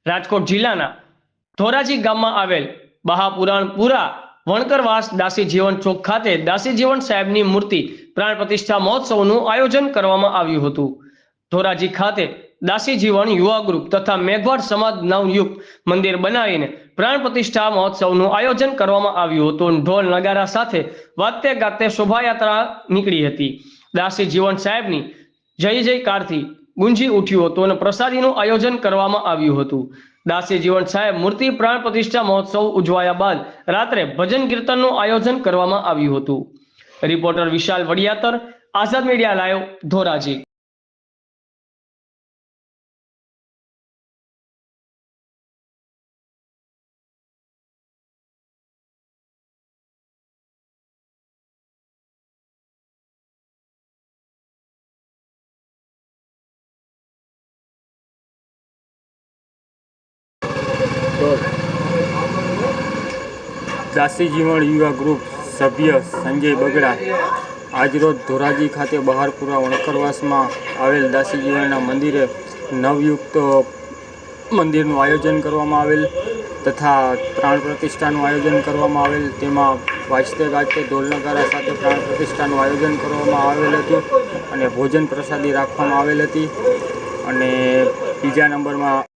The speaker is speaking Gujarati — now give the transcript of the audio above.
રાજકોટ જિલ્લાના ધોરાજી ગામમાં આવેલ બહાપુરાણપુરા વણકરવાસ દાસી જીવન ચોક ખાતે દાસી જીવન સાહેબની મૂર્તિ પ્રાણ પ્રતિષ્ઠા મહોત્સવનું આયોજન કરવામાં આવ્યું હતું। ધોરાજી ખાતે દાસી જીવન યુવા ગ્રુપ તથા મેઘવાડ સમાજ નવયુગ મંદિર બનાવીને પ્રાણ પ્રતિષ્ઠા મહોત્સવનું આયોજન કરવામાં આવ્યું હતું। ઢોલ નગારા સાથે વાજતે ગાતે શોભાયાત્રા નીકળી હતી। દાસી જીવન સાહેબની જય જયકારથી ગુંજી ઉઠ્યું હતું અને પ્રસાદીનું આયોજન કરવામાં આવ્યું હતું। દાસી જીવન સાહેબ મૂર્તિ પ્રાણ પ્રતિષ્ઠા મહોત્સવ ઉજવાયા બાદ રાત્રે ભજન કીર્તનનું આયોજન કરવામાં આવ્યું હતું। રિપોર્ટર વિશાલ વડિયાતર, આઝાદ મીડિયા લાઈવ, ધોરાજી। દાસી જીવન યુવા ગ્રુપ સભ્ય સંજય બગડા આજરોજ ધોરાજી ખાતે બહારપુરા વણકરવાસમાં આવેલ દાસી જીવનના મંદિરે નવયુક્ત મંદિરનું આયોજન કરવામાં આવેલ તથા પ્રાણ પ્રતિષ્ઠાનું આયોજન કરવામાં આવેલ। તેમાં વાજતે ગાજતે ઢોલ નગારા સાથે પ્રાણ પ્રતિષ્ઠાનું આયોજન કરવામાં આવેલ હતું અને ભોજન પ્રસાદી રાખવામાં આવેલ હતી। અને બીજા નંબરમાં